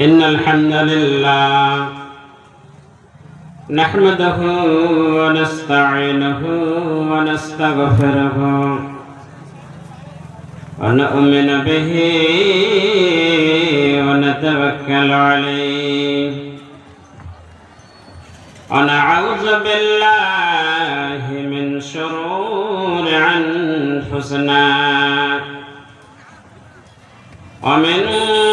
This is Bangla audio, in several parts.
إن الحمد لله نحمده ونستعينه ونستغفره ونؤمن به ونتوكل عليه ونعوذ بالله من شرور أنفسنا ومن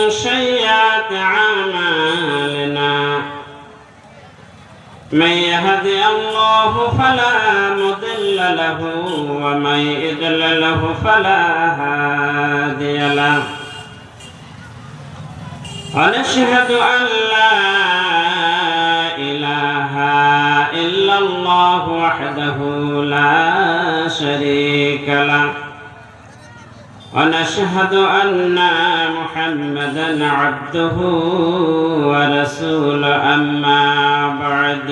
سيئات أعمالنا من يهدي الله فلا مضل له ومن يضلل فلا هادي له ونشهد أن لا إله إلا الله وحده لا شريك له ونشهد أن محمدًا عبده ورسوله أما بعد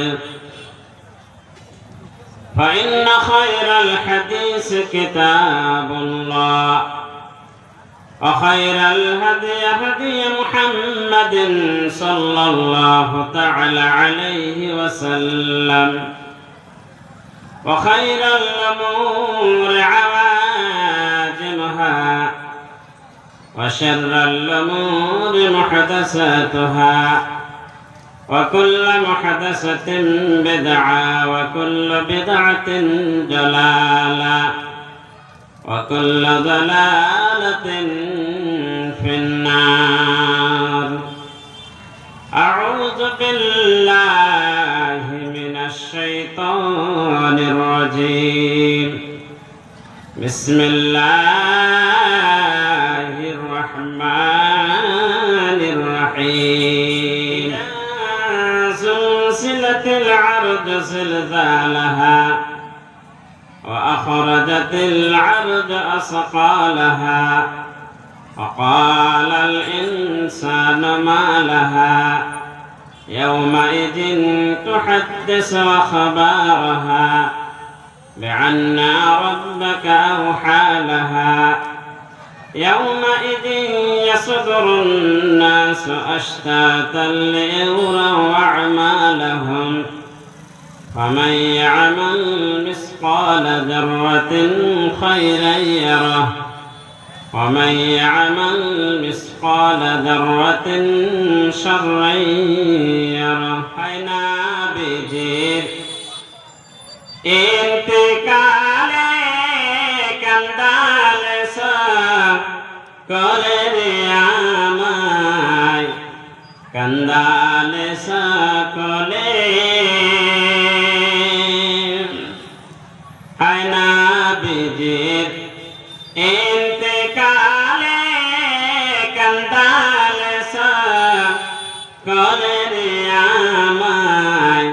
فإن خير الحديث كتاب الله وخير الهدي هدي محمد صلى الله تعالى عليه وسلم وخير الأمور عواجمها وشر الأمور محدثاتها وكل محدثة بدعة وكل بدعة ضلالة وكل ضلالة في النار. أعوذ بالله من الشيطان الرجيم. بسم الله الرحمن الرحيم. زلزلت الأرض زلزالها وأخرجت الأرض أثقالها وقال الإنسان ما لها يومئذ تحدث أخبارها بأن ربك أوحى لها يومئذ يصدر الناس أشتاتا ليروا أعمالهم فمن يعمل مثقال ذرة خيرا يره ومن يعمل مثقال ذرة شرا يره. حينا بجير انتقال كندال سا كولي آماي كندال سا كولي حينا بجير انتقال كندال سا كولي آماي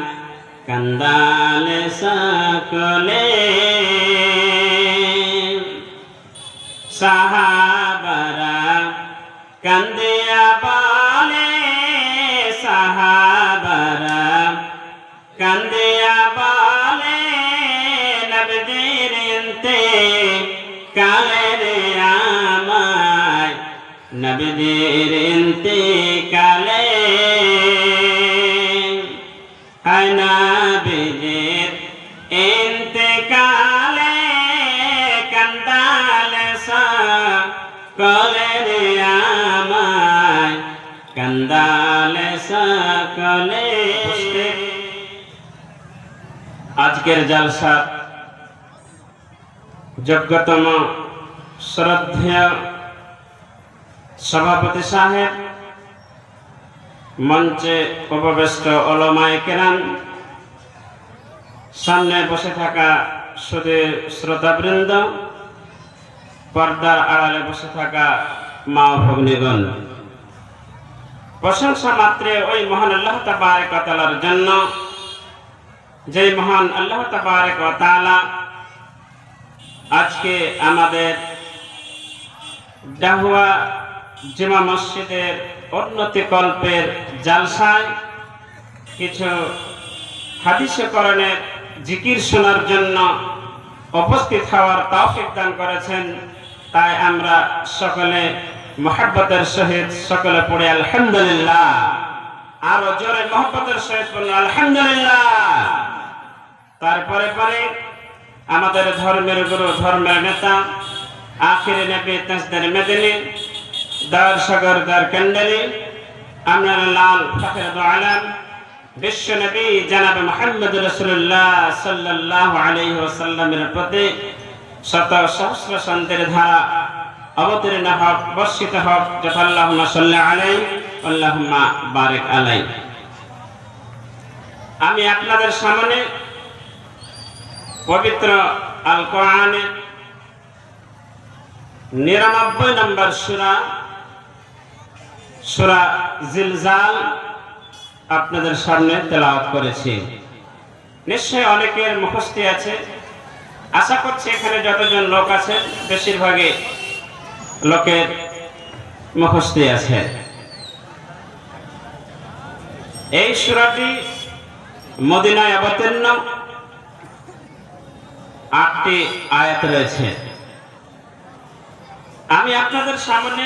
كندال سا كولي সাহাবারা কান্দিয়া বলে সাহাবারা কান্দিয়া বলে নবীর ইন্তেকালের আমায় নবীর ইন্তেকালে হায় নবীর ইন্তেকালে কান্দালে সকলে আমায় কান্দালে সকলে। আজকের জলসা যোগ্যতম শ্রদ্ধেয় সভাপতি সাহেব, মঞ্চে উপবিষ্ট ওলামায়ে কেরাম, সামনে বসে থাকা সুধীর শ্রোতাবৃন্দ, পর্দার আড়ালে বসে থাকা মা ভগ্নীগণ, প্রশংসা মাত্রে ওই মহান আল্লাহ তাবারক ওয়া তাআলার জন্য, যে মহান আল্লাহ তাবারক ওয়া তাআলা আজকে আমাদের ডাহুয়া জুমা মসজিদের উন্নতি কল্পের জালসায় কিছু হাদিসে কোরআনের জিকির শোনার জন্য উপস্থিত হওয়ার তৌফিক দান করেছেন। তাই আমরা সকলে মুহাব্বতের সহিত সকলে পড়ে আলহামদুলিল্লাহ। আরো জোরে মুহাব্বতের সহিত বলুন আলহামদুলিল্লাহ। তারপরে পরে আমাদের ধর্মের গুরু, ধর্মের নেতা, আখিরে নবী তাজদার মদিনী, দার সাগর দার কান্ডারি, আমরার লাল ফখর দু আলম বিশ্ব নবী জনাব মুহাম্মদ রাসূলুল্লাহ সাল্লাল্লাহু আলাইহি ওয়াসাল্লামের প্রতি শত সহস্র শান্তির ধারা অবতীর্ণ হোক, বর্ষিত হোক। যথা আল্লাহুম্মা সাল্লি আলাইহি আল্লাহুম্মা বারিক আলাইহি। আমি আপনাদের সামনে পবিত্র আল কোরআনের 99 নম্বর সূরা জিলজাল আপনাদের সামনে তেলাওয়াত করেছি। নিশ্চয় অনেকের মুখস্থি আছে। আশা করছি এখানে যতজন লোক আছে বেশিরভাগই লোকের মুখস্থি আছে। এই সূরাটি মদিনায় অবতীর্ণ, 8টি আয়াত রয়েছে। আমি আপনাদের সামনে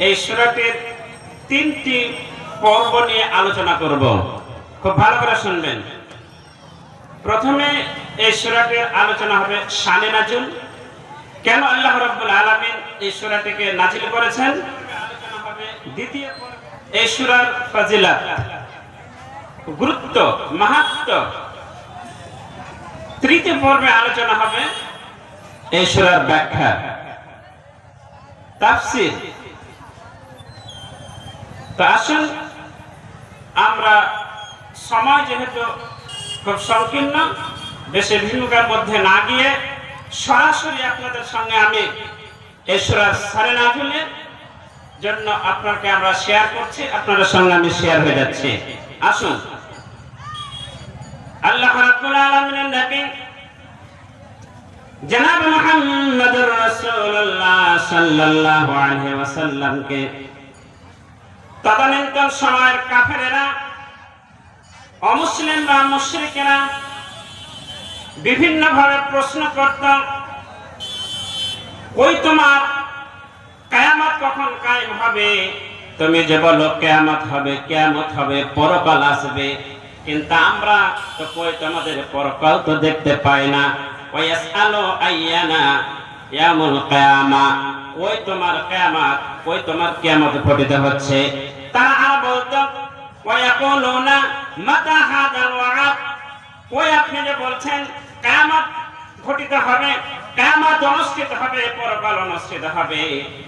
এই সূরাটির 3টি পর্ব নিয়ে আলোচনা করব। খুব ভালো করে শুনবেন। প্রথমে এই সূরাটির আলোচনা হবে শানে নাজুল, কেন আল্লাহ রাব্বুল আলামিন এই সূরাটিকে নাজিল করেছেন। আলোচনা হবে দ্বিতীয় পর্বে এই সূরার ফজিলত, গুরুত্ব, মাহাত্ম্য। তৃতীয় পর্বে আলোচনা হবে এই সূরার ব্যাখ্যা, তাফসীর। তো আসুন আমরা, সময় যেহেতু খুব সংকীর্ণ, বেশি ভূমিকার মধ্যে না গিয়ে সরাসরি আপনাদের সঙ্গে আমি এই সূরার শানে নাজুলের জন্য আপনাকে আমরা শেয়ার করছি, আপনাদের সঙ্গে আমি শেয়ার হয়ে যাচ্ছি। আসুন, আল্লাহ রাব্বুল আলামিনের নবী জনাব মুহাম্মদুর রাসূলুল্লাহ সাল্লাল্লাহু আলাইহি ওয়াসাল্লামকে তদানীন্তন সময়ের কাফেরেরা, অমুসলিমরা, মুশরিকেরা বিভিন্নভাবে প্রশ্ন করত, কই তোমার কিয়ামত কখন কায়েম হবে? তুমি যে বলো কিয়ামত হবে, কিয়ামত হবে, পরকাল আসবে, কিন্তু আমরা তো কই তোমাদের পরকাল তো দেখতে পাই না। ওয়ায়াসআলু আইয়ানা ইয়াউমুল কিয়ামা, কই তোমার কিয়ামত, কই তোমার কিয়ামত ঘটিত হচ্ছে? তারা আর বলতো ওয়ায়াকুলুনা মাতা হাদাল ওয়া'দ, কই আপনি যে বলছেন কিয়ামত ঘটিত হবে, কিয়ামত অনুষ্ঠিত হবে, পরকাল অনুষ্ঠিত হবে,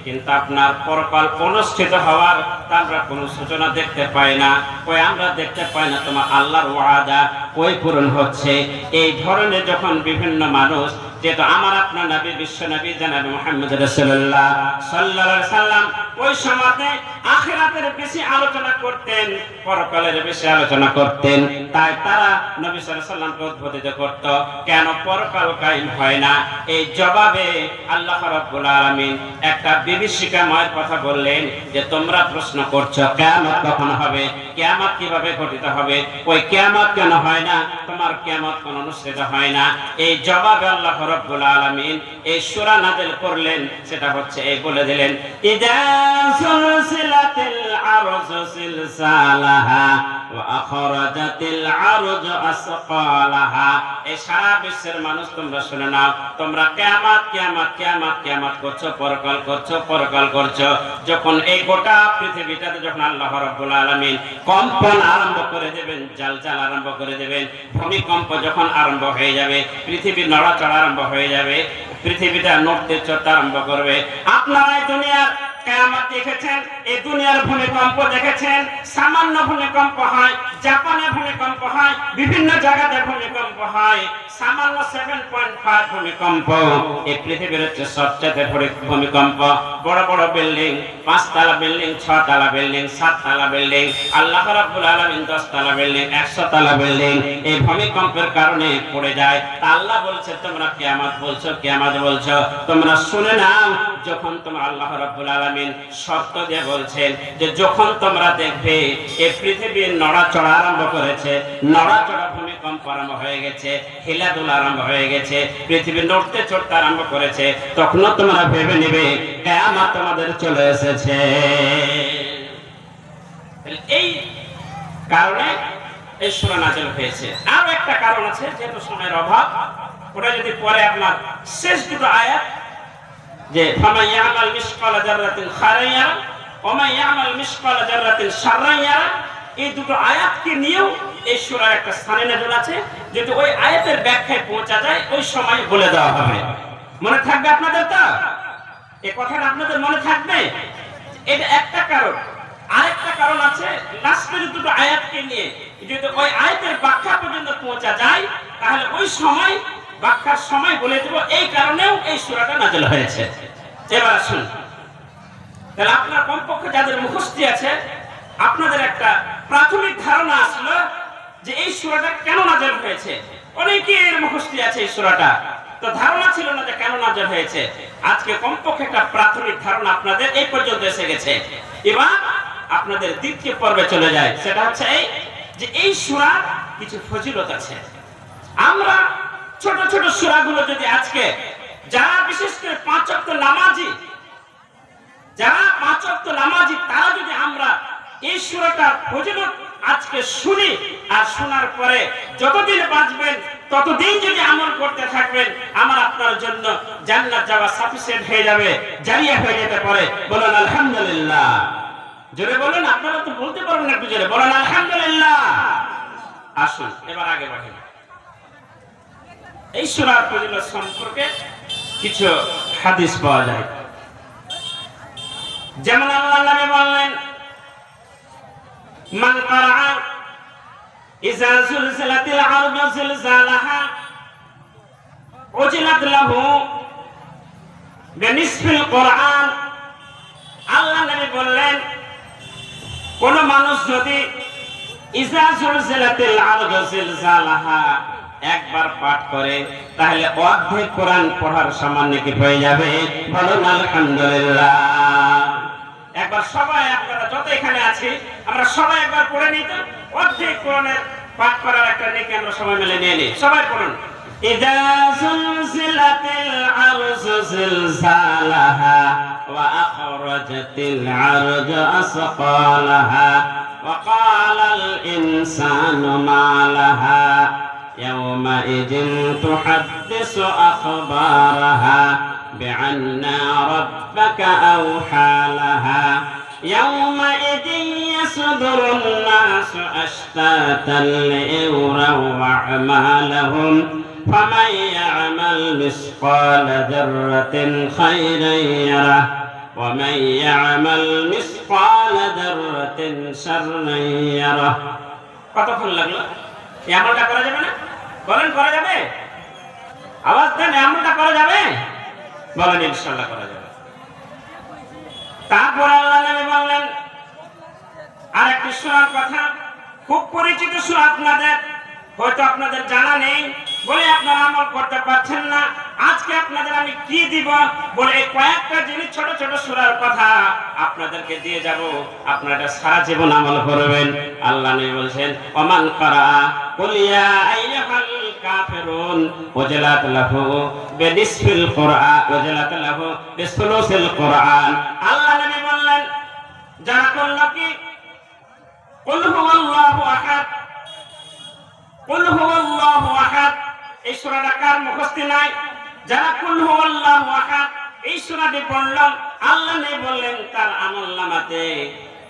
কিন্তু আপনার পরকাল অনুষ্ঠিত হওয়ার আমরা কোনো সূচনা দেখতে পাই না। কই আমরা দেখতে পাই না তোমার আল্লাহর ওয়াদা কই পূরণ হচ্ছে। এই ধরনের যখন বিভিন্ন মানুষ, যেহেতু আমার আপনার নবী, বিশ্ব নবী জনাব মুহাম্মদ রাসূলুল্লাহ সাল্লাল্লাহু আলাইহি সাল্লাম ওই সময়তে আখিরাতের বেশি আলোচনা করতেন, পরকালের বেশি আলোচনা করতেন, তাই তারা নবী সাল্লাল্লাহু আলাইহি সাল্লামকে উদ্বোধিত করত, কেন পরকাল কায়েম হয় না? এই জবাবে আল্লাহ রাব্বুল আলামিন একটা বিভীষিকাময় কথা বললেন যে তোমরা প্রশ্ন করছো কিয়ামত কখন হবে, কিয়ামত কিভাবে ঘটিত হবে, ওই কিয়ামত কেন হয় না, তোমার কিয়ামত কোন অনুষ্ঠিত হয় না? এই জবাবে আল্লাহ রাব্বুল আলামিন এই সূরা নাযিল করলেন, সেটা হচ্ছে এই বলে দিলেন ইযা সুলসিলাতিল আরজু সিলসালাহা ওয়া আখরাজাতিল আরজু আসকালাহা। এই সারা বিশ্বের মানুষ তোমরা শুনে নাও, তোমরা কিয়ামত কিয়ামত কিয়ামত কিয়ামত করছো, পরকাল করছো, পরকাল করছো। যখন এই গোটা পৃথিবীটাতে যখন আল্লাহ রাব্বুল আলামিন কম্পন আরম্ভ করে দেবেন, জালজাল আরম্ভ করে দেবেন, ভূমিকম্প যখন আরম্ভ হয়ে যাবে, পৃথিবী নড়াচড়া আরম্ভ হয়ে যাবে, পৃথিবীটা নড়তে চড়তে আরম্ভ করবে। আপনারা এই দুনিয়ার কিয়ামত দেখেছেন, এই দুনিয়ার ভূমিকম্প দেখেছেন। সামান্য ভূমিকম্প হয়, জাপানে ভূমিকম্প হয়, বিভিন্ন জায়গাতে ভূমিকম্প হয়। সামান্য 7.5 ভূমিকম্প এই পৃথিবীর হচ্ছে সবচেয়ে বড় ভূমিকম্প। বড় বড় বিল্ডিং, 5 তলা বিল্ডিং, 6 তলা বিল্ডিং, 7 তলা বিল্ডিং, আল্লাহ রাব্বুল আলামিন 10 তলা বিল্ডিং, 100 তলা বিল্ডিং এই ভূমিকম্পের কারণে পড়ে যায়। তা আল্লাহ বলছে তোমরা কিয়ামত বলছো, কিয়ামত বলছো, তোমরা শুনে নাও। যখন তোমরা আল্লাহ রাব্বুল আলামিন শর্ত দিয়ে বলছেন যে যখন তোমরা দেখবে এই পৃথিবীর নড়াচড়া আরম্ভ করেছে, নড়াচড়া ভূমিকম্প আরম্ভ হয়ে গেছে, খেলাধুলা আরম্ভ হয়ে গেছে, পৃথিবী নড়তে চড়তে আরম্ভ করেছে, তখনও তোমরা ভেবে নেবে কিয়ামত তোমাদের চলে এসেছে। এই কারণে এই সূরা নাযিল হয়েছে। আর একটা কারণ আছে, যেহেতু সময়ের অভাব, ওটা যদি পরে আপনার শেষ দুটো আয়াত, যে ফামান ইয়ামাল মিসকালা যাররাতিন খায়রান ইয়ারা ওয়া মান ইয়ামাল মিসকালা যাররাতিন শাররান ইয়ারা, এই দুটো আয়াতকে নিয়েও এই সূরার একটা স্থানে নাযিল আছে। যদি ওই আয়াতের ব্যাখ্যায় পৌঁছা যায় ওই সময় বলে দেওয়া হবে। মনে থাকবে আপনাদের? তো এই কথাটা আপনাদের মনে থাকবে। এটা একটা কারণ। আরেকটা কারণ আছে, লাস্টের দুটো আয়াতকে নিয়ে যদি ওই আয়াতের ব্যাখ্যা পর্যন্ত পৌঁছা যায় তাহলে ওই সময় ব্যাখ্যার সময় বলে দেব এই কারণেও এই সূরাটা নাযিল হয়েছে। এবার আসুন, তাহলে আপনার কমপক্ষে যাদের মুখস্থি আছে আপনাদের একটা প্রাথমিক ধারণা আসলো যে এই সূরাটা কেন নাযিল হয়েছে। অনেকের মুখস্থি আছে এই সূরাটা, তো ধারণা ছিল না যে কেন নাযিল হয়েছে। আজকে কমপক্ষে একটা প্রাথমিক ধারণা আপনাদের এই পর্যন্ত এসে গেছে। এবার আপনাদের দ্বিতীয় পর্বে চলে যায়, সেটা হচ্ছে এই যে এই সূরার কিছু ফজিলত আছে। আমরা ছোট ছোট সূরাগুলো যদি আজকে যারা বিশেষ করে 5 ওয়াক্ত নামাজি, তারা যদি আমরা এই সূরাটার ফজিলত আজকে শুনি আর শোনার পরে যতদিন বাঁচবেন ততদিন যদি আমল করতে থাকবেন, আমার আপনার জন্য জান্নাত যাওয়া সাফিসিয়েন্ট হয়ে যাবে, জারিয়া হয়ে যেতে পারে। বলেন আলহামদুলিল্লাহ। জোরে বলেন, আপনারা তো বলতে পারবেন না, একটু জোরে বলেন আলহামদুলিল্লাহ। আসুন এবার আগে বাড়ি। এই সূরার ফজিলত সম্পর্কে কিছু হাদিস পাওয়া যায়। যেমন আল্লাহ নবী বললেন, মান ক্বারাআ ইযা যুলজিলাতিল আরদু জিলজালাহা উজিলাত লাহু বিনিসফিল কোরআন। আল্লাহ নবী বললেন, কোন মানুষ যদি ইযা যুলজিলাতিল আরদু জিলজালাহা একবার পাঠ করে তাহলে অর্ধেক কোরআন পড়ার সমান নাকি হয়ে যাবে। বলুন আলহামদুলিল্লাহ। একবার সবাই, আপনারা যত এখানে আছি আমরা সবাই একবার পড়ে নিই তো, অর্ধেক কোরআনের পাঠ করার একটা নেকি আমরা সবাই মিলে নিয়ে নিই। সবাই পড়ুন, ইযা যুলজিলাতিল আরদু জিলজালাহা ওয়া আখরাজাতিল আরদু আসকালাহা ওয়া ক্বালাল ইনসানু মা লাহা ইয়াওমাইযিন তুহাদ্দিসু আখবারাহা বিআন্না রাব্বাকা আওহা লাহা ইয়াওমাইযিন ইয়াসদুরুন নাসু আশতাতান লিউরাউ আ'মালাহুম ফামান ইয়া'মাল মিসকালা যাররাতিন খায়রান ইয়ারাহ ওয়া মান ইয়া'মাল মিসকালা যাররাতিন শাররান ইয়ারাহ। কতক্ষণ লাগলো? এই আমলটা করা যাবে না? বলেন করা যাবে? আওয়াজ দেন, এই আমলটা করা যাবে? বলেন ইনশাআল্লাহ করা যাবে। তারপর আল্লাহ নবী বললেন আরেকটি সূরার কথা, খুব পরিচিত সূরা, আপনাদের হয়তো আপনাদের জানা নেই বলে আপনারা আমল করতে পারছেন না। আজকে আপনাদের আমি কি দিব বলে এই কয়েকটা জিনিস, ছোট ছোট সূরার কথা আপনাদেরকে দিয়ে যাব, আপনারা সারা জীবন আমল করবেন। আল্লাহ নবী বলেন, ওমান ক্বারাআ কুল ইয়া আইয়ুহাল কাফিরুন ওয়াজালাত লাহু বিনিসফিল কোরআন ওয়াজালাত লাহু বিসুলুসিল কোরআন। আল্লাহ নবী বললেন, যারা করল কি কুল হুয়াল্লাহু আহাদ, কুল হুয়াল্লাহু আহাদ, এই সূরাটা কার মুখস্থি নাই? যারা কুল হুয়াল্লাহু আহাদ এই সূরাটি পড়ল, আল্লাহ নবী বললেন তার আমলনামাতে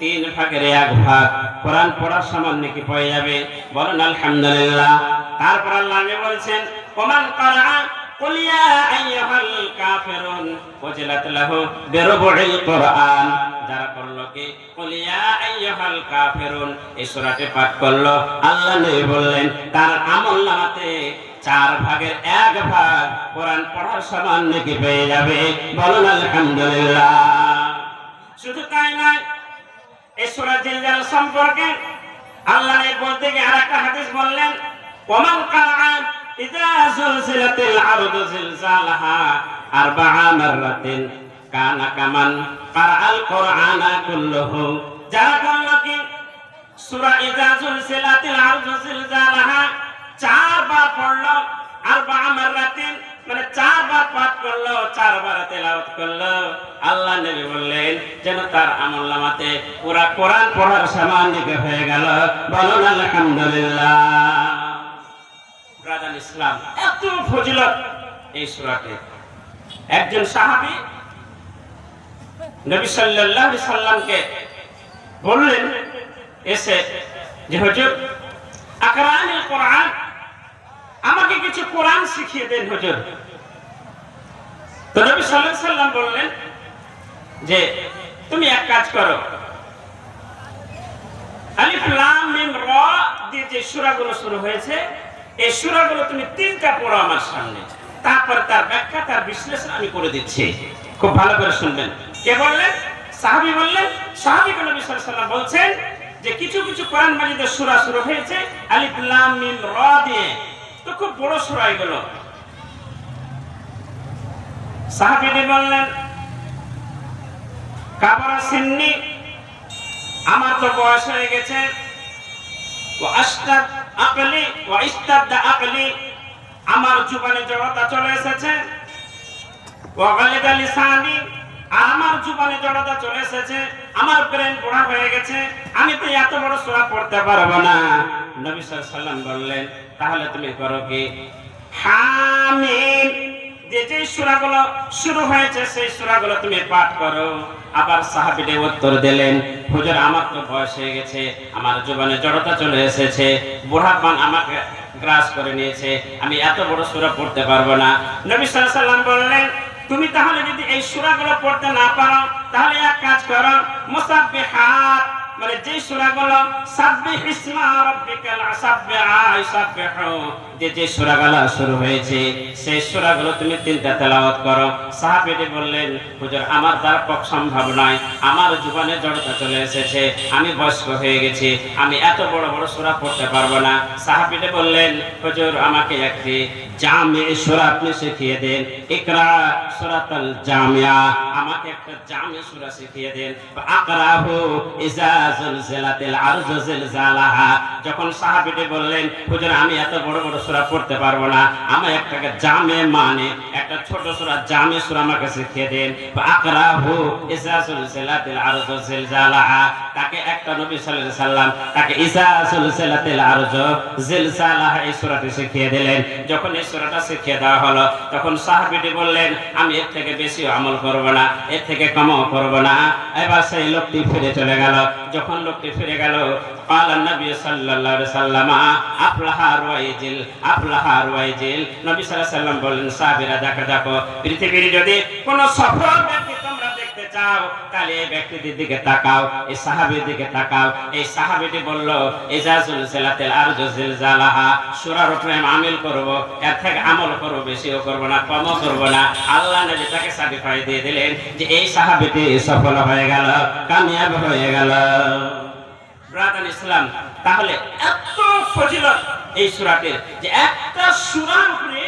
3 ভাগের 1 ভাগ কোরআন পড়ার সমান নাকি পেয়ে যাবে। বলেন আলহামদুলিল্লাহ। তারপর আল্লাহ নবী বলেন, ওমান ক্বারাআ কুল ইয়া আইয়ুহাল কাফিরুন ওয়াজিলাত লাহু বিরুবুল কোরআন। যারা করল কি কুল ইয়া আইয়ুহাল কাফিরুন এই সূরাটি পাঠ করল, আল্লাহ নবী বললেন তার আমলনামাতে 4 ভাগের 1 ভাগ কোরআন পড়ার সমান নাকি পেয়ে যাবে। বলুন আলহামদুলিল্লাহ। শুধু তাই নয়, এই সূরা জিলজাল সম্পর্কে আল্লাহ নবী বলতে গিয়ে আরেকটা হাদিস বললেন, ওমান ক্বারাআ ইযা যুলজিলাতিল আরদু জিলজালাহা 4 মাররাতিন কানা কামান ক্বারাআল কুরআনা কুল্লুহু। যারা করল কি সূরা ইযা যুলজিলাতিল আরদু জিলজালাহা 4 বার পড়লো, আরবা মাররাতিন মানে 4 বার পাঠ করলো, 4 বার তেলাওয়াত করলো। আল্লাহ নবী বললেন যেন তার আমলনামাতে পুরা কোরআন পড়ার সমান দিকে হয়ে গেল। বলুন আলহামদুলিল্লাহ। ব্রাদার ইসলাম, এত ফজিলত এই সূরাতে। একজন সাহাবী নবী সাল্লাল্লাহু আলাইহি সাল্লামকে বললেন এসে যে হুজুর আকরানিল কোরআন, আমাকে কিছু কোরআন শিখিয়ে দেন হুজুর। তো নবী সাল্লাল্লাহু আলাইহি সাল্লাম বললেন যে তুমি এক কাজ করো, আলিফ লাম মিম রা দিয়ে যে সূরাগুলো শুরু হয়েছে এই সূরাগুলো তুমি 3টা পড়ো আমার সামনে, তারপর তার ব্যাখ্যা তার বিশ্লেষণ আমি করে দিচ্ছি। খুব ভালো করে শুনবেন। কে বললেন? সাহাবী বললেন। সাহাবীকে নবী সাল্লাল্লাহু আলাইহি সাল্লাম বলছেন যে কিছু কিছু কোরআন মাজিদের সূরা শুরু হয়েছে আলিফ লাম মিম রা দিয়ে, তো খুব বড় সূরা এগুলো। সাহাবীটি বললেন কাবরা সিন্নি, আমার তো বয়স হয়ে গেছে, ওয়া আশতাদ আকলি ওয়া ইস্তাদা আকলি, আমার জীবনে জড়তা চলে এসেছে, ওয়া গালিদা লিসানি, আমার জীবনে জড়তা চলে এসেছে, আমার ব্রেন পোড়া হয়ে গেছে, আমি তো এত বড় সূরা পড়তে পারবো না। নবী সাল্লাল্লাহু আলাইহি সাল্লাম বললেন তাহলে তুমি করো কি, হামিম যে সূরাগুলো শুরু হয়েছে সেই সূরাগুলো তুমি পাঠ করো। আবার সাহাবীটি উত্তর দিলেন হুজুর আমার তো বয়স হয়ে গেছে, আমার জীবনে জড়তা চলে এসেছে, বুড়াপন আমাকে গ্রাস করে নিয়েছে, আমি এত বড় সূরা পড়তে পারবো না। নবী সাল্লাল্লাহু আলাইহি সাল্লাম বললেন তুমি তাহলে যদি এই সূরাগুলো পড়তে না পারো তাহলে এক কাজ করো, মুসাব্বিহাত মানে যে সূরাগুলো সাব্বিহ ইসমা রাব্বিকাল সাব্বিহু যে সূরাগুলো শুরু হয়েছে সেই সূরাগুলো তুমি 3টা তেলাওয়াত করো। সাহাবীটি বললেন হুজুর আমার দ্বারা পক্ষে সম্ভব নয়, আমার জীবনে জড়তা চলে এসেছে, আমি বয়স্ক হয়ে গেছি, আমি এত বড় বড় সূরা পড়তে পারবো না। সাহাবীটি বললেন হুজুর আমাকে একটি জামি সূরা আপনি শিখিয়ে দেন, ইকরা সূরাতুল জামিয়া, আমাকে একটা জামি সূরা শিখিয়ে দেন। আকরাহু ইজা যুলজিলাতিল আরজু জিলজালাহা, যখন সাহাবীটি বললেন হুজুর আমি এত বড় বড় সূরা পড়তে পারবো না, আমি একটা জামে মানে একটা ছোট সূরা জামে সূরা আমাকে শিখিয়ে দেন। আকরাহু ইজা যুলজিলাতিল আরজু জিলজালাহা, তাকে একটা নবী সাল্লাল্লাহু আলাইহি সাল্লাম তাকে ইজা যুলজিলাতিল আরজু জিলজালাহা এই সূরাটি শিখিয়ে দিলেন। যখন এই সূরাটা শিখিয়ে দেওয়া হলো তখন সাহাবীটি বললেন আমি এর থেকে বেশি আমল করব না, এর থেকে কমও করব না। এবার সেই লোকটি ফিরে চলে গেল। যখন লোকটি ফিরে গেল ক্বালা নবী সাল্লাল্লাহু আলাইহি সাল্লাম আফলাহা রুয়াইজিল, আফলাহা রুয়াইজিল, নবী সাল্লাল্লাহু আলাইহি সাল্লাম বললেন সাহাবীরা দেখো পৃথিবীর যদি কোন সফল ব্যক্তি তোমরা দেখতে চাও তাহলে এই ব্যক্তির দিকে তাকাও, এই সাহাবীর দিকে তাকাও। এই সাহাবীটি বলল ইজাজুল সালাতিল আরজু জিলজালাহা, সূরার উপরে আমল করব, এর থেকে আমল করব, বেশিও করব না কমও করব না। আল্লাহ নবী তাকে সার্টিফাই দিয়ে দিলেন যে এই সাহাবীটি সফল হয়ে গেল, কামিয়াব হয়ে গেল। ব্রাদার ইসলাম, তাহলে এত ফজিলত এই সূরাটির যে একটা সূরার উপরে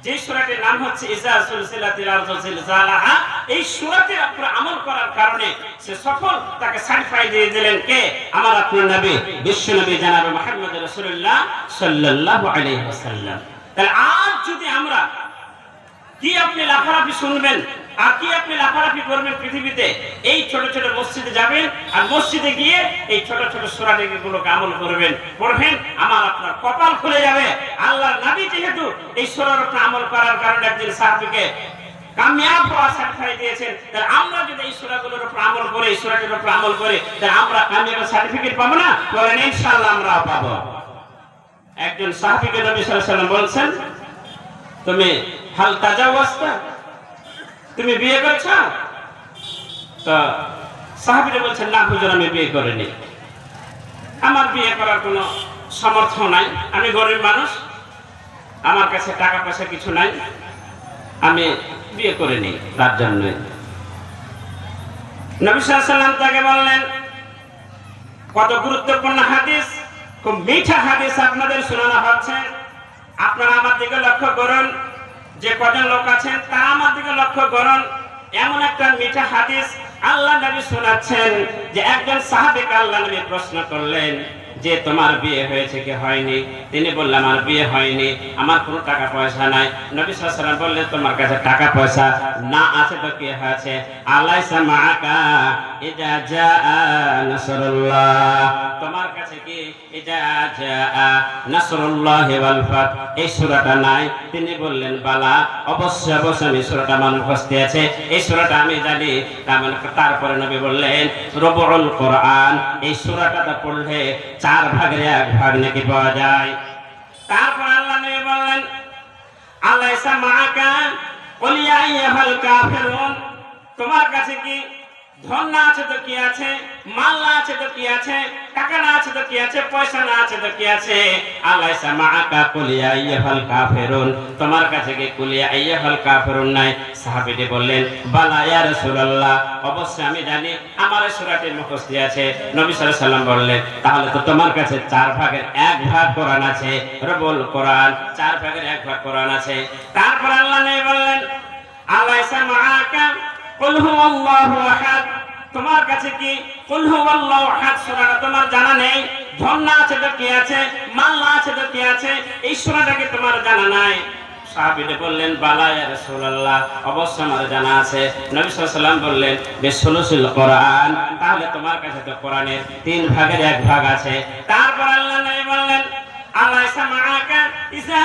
যে সূরাটির নাম হচ্ছে ইজা সুলসিলাতিল আরজু জিলজালাহা, এই সূরাটির উপর আমল করার কারণে সে সফল, তাকে সার্টিফাই দিয়ে দিলেন কে? আমার আপনার নবী বিশ্ব নবী জনাব মুহাম্মদ রাসূলুল্লাহ সাল্লাল্লাহু আলাইহি ওয়াসাল্লাম। তাহলে আজ যদি আমরা কি আপনি লাফালাফি শুনবেন আর কি আপনি লাফালাফি করবেন পৃথিবীতে, এই ছোট ছোট মসজিদে যাবেন আর মসজিদে গিয়ে এই ছোট ছোট সূরাগুলোকে আমল করবেন, পড়বেন, আমার আপনার কপাল খুলে যাবে। আল্লাহর নবী যেহেতু এই সূরার উপর আমল করার কারণে একজন সাহাবীকে কামিয়াব হওয়ার সার্টিফিকেট দিয়েছেন, তাহলে আমরা যদি এই সূরাগুলোর উপর আমল করি, এই সূরাটির উপর আমল করি, তাহলে আমরা কামিয়াবের সার্টিফিকেট পাবো না? বলেন ইনশাআল্লাহ আমরাও পাবো। একজন সাহাবীকে নবী সাল্লাল্লাহু আলাইহি ওয়াসাল্লাম বলছেন তুমি হাল তাজাওয়াজতা, তুমি বিয়ে করেছ? তো সাহাবীরা বলছেন না হুজুর আমি বিয়ে করিনি, আমার বিয়ে করার কোনো সামর্থ্য নাই, আমি গরিব মানুষ, আমার কাছে টাকা পয়সা কিছু নাই, আমি বিয়ে করিনি, তার জন্য। নবী সাল্লাল্লাহু আলাইহি ওয়াসাল্লাম তাকে বললেন কত গুরুত্বপূর্ণ হাদিস, খুব মিঠা হাদিস আপনাদের শোনানো হচ্ছে, আপনারা আমার দিকে লক্ষ্য করুন, যে কজন লোক আছেন তারা আমার দিকে লক্ষ্য করুন। এমন একটা মিঠা হাদিস আল্লাহ নবী শোনাচ্ছেন যে একজন সাহাবীকে আল্লাহ নবী প্রশ্ন করলেন যে তোমার বিয়ে হয়েছে কি হয়নি? তিনি বললেন আমার বিয়ে হয়নি, আমার কোনো টাকা পয়সা নাই। নবী সাল্লাল্লাহু আলাইহি ওয়াসাল্লাম বললেন তোমার কাছে টাকা পয়সা না আছে তো কি হয়েছে? আলাইসা মাআকা ইজা জাআ নাসরুল্লাহ, তোমার কাছে কি ইজা জাআ নাসরুল্লাহি ওয়াল ফাত এই সূরাটা নাই? তিনি বললেন বালা, অবশ্যই অবশ্যই আমি সূরাটা মুখস্থ আছে, এই সূরাটা আমি জানি। তারপরে নবী বললেন রবুল কোরআন, এই সূরাটা পড়লে 4 ভাগের 1 ভাগ নাকি পাওয়া যায়। তারপর আল্লাহ নবী বললেন আলাইসা মাআকা কুল ইয়া আইয়ুহাল কাফিরুন, তোমার কাছে কি ধন না আছে তো কি আছে, মাল না আছে তো কি আছে, টাকা না আছে তো কি আছে, পয়সা না আছে তো কি আছে? আলাইসা মাআকা কুল ইয়া আইয়ুহাল কাফিরুন, তোমার কাছে কি কুল ইয়া আইয়ুহাল কাফিরুন নাই? সাহাবীটি বললেন বালা ইয়া রাসূলুল্লাহ, অবশ্যই আমি জানি, আমার এই সূরাটি মুখস্থ আছে। নবী সাল্লাল্লাহু আলাইহি ওয়াসাল্লাম বললেন তাহলে তো তোমার কাছে 4 ভাগের 1 ভাগ কোরআন আছে, রবুল কোরআন 4 ভাগের 1 ভাগ কোরআন আছে। তারপর আল্লাহ নবী বললেন আলাইসা মাআকা কুল হুয়াল্লাহু আহাদ, তোমার কাছে কি কুল হুয়াল্লাহু আহাদ সূরাটা তোমার জানা নেই? ধন না আছে তো কি আছে, মাল না আছে তো কি আছে, এই সূরাটা কি তোমার জানা নাই? সাহাবীরা বললেন বালা ইয়া রাসূলুল্লাহ, অবশ্যই আমার জানা আছে। নবী সাল্লাল্লাহু আলাইহি ওয়াসাল্লাম বললেন বিসুলুসিল কোরআন, তাহলে তোমার কাছে তো কোরআনের 3 ভাগের 1 ভাগ আছে। তারপর আল্লাহ নবী বললেন আলাইসা মাআকা ইযা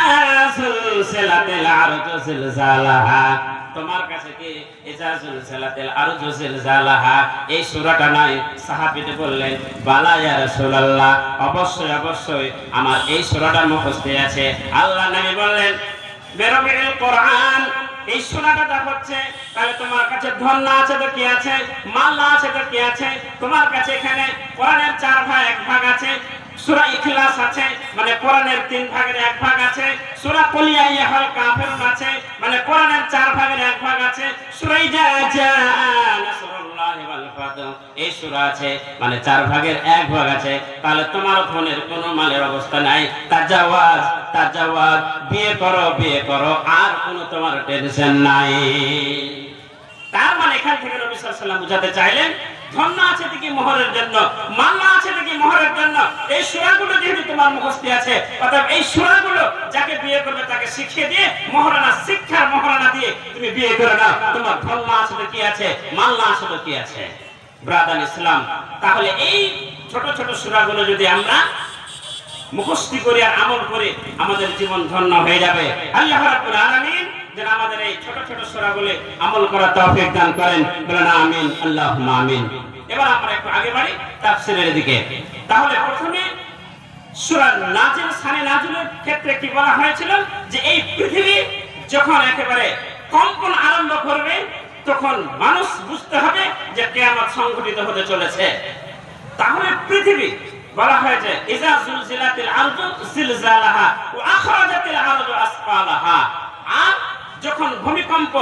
সুলসিলাতিল আরজু জিলজালাহা, তোমার কাছে কি ইযা সুলসিলাতিল আরজু জিলজালাহা এই সূরাটা নাই? সাহাবীরা বললেন বালা ইয়া রাসূলুল্লাহ, অবশ্যই অবশ্যই আমার এই সূরাটা মুখস্থ আছে। আল্লাহ নবী বললেন বেরবিল কোরআন, এই সূরাটা হচ্ছে তাহলে তোমার কাছে ধন না আছে তো কি আছে, মাল না আছে তো কি আছে, তোমার কাছে এখানে কোরআনের 4 ভাগ 1 ভাগ আছে। সূরা ইখলাস আছে, মানে কোরআনের 3 ভাগের 1 ভাগ আছে। সূরা কুল ইয়া আইয়ুহাল কাফিরুন আছে, মানে কোরআনের 4 ভাগের 1 ভাগ আছে। সূরা ইজা জাআ নাসরুল্লাহি ওয়াল ফাত এই সূরা আছে, মানে 4 ভাগের 1 ভাগ আছে। তাহলে তোমার ধনের কোনো মালের অবস্থা নাই। তাজাওয়াজ তাজাওয়াজ, বিয়ে করো, আর কোনো তোমার টেনশন নাই। তার মানে এখান থেকে নবী সাল্লাল্লাহু আলাইহি ওয়াসাল্লাম বুঝাতে চাইলেন ধন না আছে দেখি মোহরের জন্য, মাল না আছে দেখি মোহরের জন্য। এই সূরাগুলো যেহেতু তোমার মুখস্থ আছে, অর্থাৎ এই সূরাগুলো যাকে বিয়ে করবে তাকে শিখিয়ে দিয়ে মহারানা শিক্ষার মহারানা দিয়ে তুমি বিয়ে করে নাও। তোমার ধন না আছে তো কি আছে, মাল না আছে তো কি আছে? ব্রাদার ইসলাম, তাহলে এই ছোট ছোট সূরাগুলো যদি আমরা মুখস্থ করি আর আমল করি, আমাদের জীবন ধন্য হয়ে যাবে। আল্লাহ রাব্বুল আলামিন যেন আমাদের এই ছোট ছোট সূরাগুলো আমল করার তৌফিক দান করেন, বলেন আমিন, আল্লাহুম্মা আমিন। এবার আমরা একটু আগে বাড়ি তাফসীরের দিকে। তাহলে প্রথমে সূরা নাজিল, শানে নাজিলের ক্ষেত্রে কি বলা হয়েছিল যে এই পৃথিবী যখন একেবারে কম্পন আরম্ভ করবে তখন মানুষ বুঝতে হবে যে কিয়ামত সংঘটিত হতে চলেছে। তাহলে পৃথিবী বলা হয়েছে ইজা জুলজিলাতিল আরদু জিলজালাহা ওয়া আখরাজাতিল আরদু আসফালাহা, আর যখন ভূমিকম্প,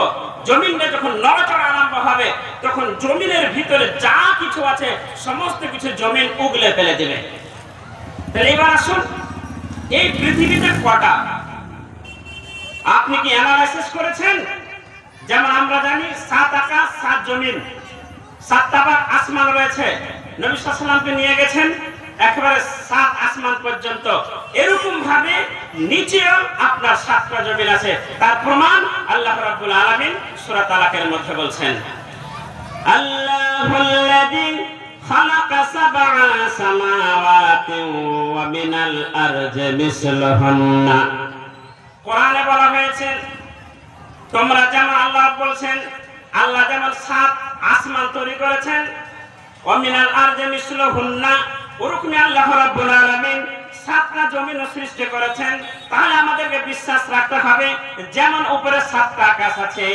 জমিনে যখন নড়াচড়া আরম্ভ হবে তখন জমিনের ভিতরে যা কিছু আছে সমস্ত কিছু জমিন উগলে ফেলে দেবে। তাহলে এবার আসুন এই পৃথিবীতে কটা আপনি কি অ্যানালাইসিস করেছেন? যেমন আমরা জানি 7 আকাশ 7 জমিন, 7 তাবাক আসমান রয়েছে। নবী সাল্লাল্লাহু আলাইহি ওয়াসাল্লামকে নিয়ে গেছেন একেবারে 7 আসমান পর্যন্ত। এরকম ভাবে নিচেও আপনার 7টা জমিন আছে। তার প্রমাণ আল্লাহ রাব্বুল আলামিন সূরা তালাকের মধ্যে বলছেন আল্লাহুল্লাযী খালাকা সাবআ সামাওয়াতি ওয়া মিনাল আরজি মিসলুহুন্না। কোরআনে বলা হয়েছে তোমরা যেমন, আল্লাহ বলছেন আল্লাহ যেমন 7 আসমান তৈরি করেছেন, ওয়া মিনাল আরজি মিসলুহুন্না, ওরকমই আল্লাহ রাব্বুল আলামিন 7টা জমিন সৃষ্টি করেছেন। তাহলে আমাদেরকে বিশ্বাস রাখতে হবে যেমন উপরে 7টা আকাশ আছে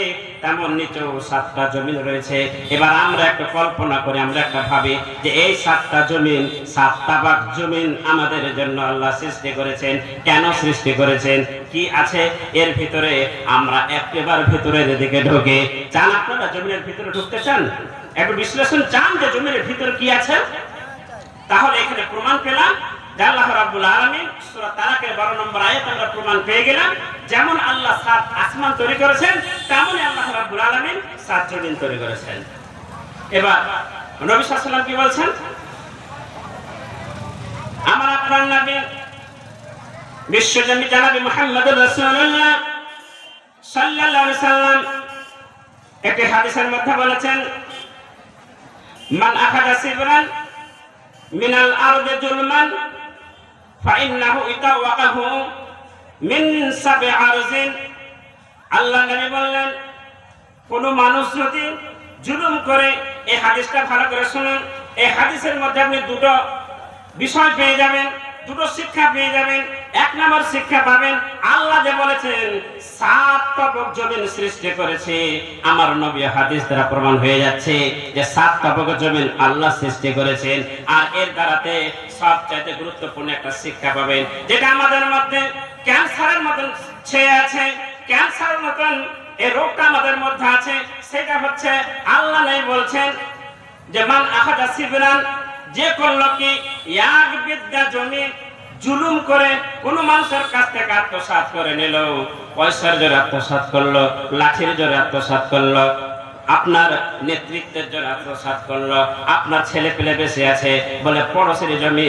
তেমন নিচেও 7টা জমিন রয়েছে। এবার আমরা একটা কল্পনা করি, আমরা একটা ভাবি যে এই 7টা জমিন, 7 তাবাক জমিন আমাদের জন্য আল্লাহ সৃষ্টি করেছেন। কেন সৃষ্টি করেছেন, কি আছে এর ভিতরে? আমরা একবার ভিতরের দিকে ঢুকে চান, আপনারা জমিনের ভিতরে ঢুকতে চান, একটু বিশ্লেষণ চান যে জমিনের ভিতরে কি আছে? তাহলে এখানে প্রমাণ পেলাম যে আল্লাহ রাব্বুল আলামিন সূরা তালাকের 12 নম্বর আয়াত আমরা প্রমাণ পেয়ে গেলাম যেমন আল্লাহ 7 আসমান তৈরি করেছেন তেমনই আল্লাহ রাব্বুল আলামিন 7 জমিন তৈরি করেছেন। এবার নবী সাল্লাল্লাহু আলাইহি ওয়াসাল্লাম কি বলছেন? আমার আপনার নবী বিশ্বনবী জনাব মুহাম্মদুর রাসূলুল্লাহ সাল্লাল্লাহু আলাইহি সাল্লাম একটি হাদিসের মধ্যে বলেছেন, মান আখাযা সিবরান মিনাল আরদি জুলমান ফাইন্নাহু ইতাওয়াকাহু মিন সাব'i আরজিন। আল্লাহ নবী বললেন, কোন মানুষ যদি জুলুম করে, এই হাদিসটা ভালো করে শুনুন, এই হাদিসের মধ্যে আপনি দুটো বিষয় পেয়ে যাবেন, দুটো শিক্ষা পেয়ে যাবেন। এক নম্বর শিক্ষা পাবেন, আল্লাহ যে বলেছেন 7 তবক জমিন সৃষ্টি করেছে, আমার নবী হাদিস দ্বারা প্রমাণ হয়ে যাচ্ছে যে 7 তবক জমিন আল্লাহ সৃষ্টি করেছেন। আর এর দ্বারাতে সবচাইতে গুরুত্বপূর্ণ একটা শিক্ষা পাবেন, যেটা আমাদের মধ্যে ক্যান্সারের মতন ছেয়ে আছে, ক্যান্সারের মতন এই রোগটা আমাদের মধ্যে আছে। সেটা হচ্ছে আল্লাহ নবী বলছেন যে মান আখাযা সিবরান, যে করলো কি এক বিদ্যা জমি জুলুম করে কোন মানুষের কাছ থেকে আত্মসাৎ করে নিল, পয়সার জোরে আত্মসাৎ করলো, লাঠির জোরে আত্মসাৎ করলো, আপনার নেতৃত্বের জন্য আত্মসাৎ করলো, আপনার ছেলে পেলে বেঁচে আছে বলে পড়োশির জমি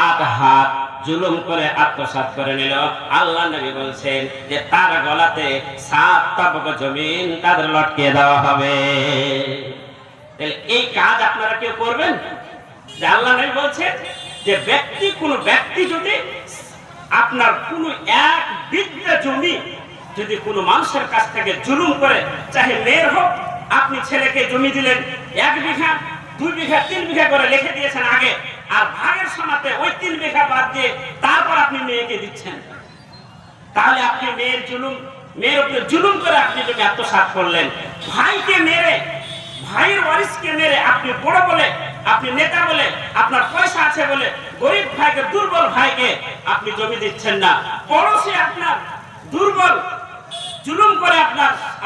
8 হাত জুলুম করে আত্মসাৎ করে নিল। আল্লাহ নবী বলছেন যে তার গলাতে 7 তবক জমিন তাদের লটকিয়ে দেওয়া হবে। তাহলে এই কাজ আপনারা কেউ করবেন? যে আল্লাহ নবী বলছেন যে কোন ব্যক্তি যদি আপনার কোন এক বিঘা জমি যদি কোন মানুষের কাছ থেকে জুলুম করে, চাহে মেয়ের হোক, আপনি ছেলেকে জমি দিলেন 1 বিঘা 2 বিঘা 3 বিঘা করে লিখে দিয়েছেন আগে, আর ভাগের সময়তে ওই 3 বিঘা বাদ দিয়ে তারপর আপনি মেয়েকে দিচ্ছেন, তাহলে আপনি মেয়ের উপরে জুলুম করে আপনি জমি আত্মসাৎ করলেন। ভাইকে মেরে, ভাইয়ের ওয়ারিসকে মেরে, আপনি বড় বলে, আপনি নেতা বলে, আপনার পয়সা আছে বলে গরিব ভাইকে, দুর্বল ভাইকে আপনি জমি দিচ্ছেন না। পড়োশী আপনার দুর্বল, জুলুম করে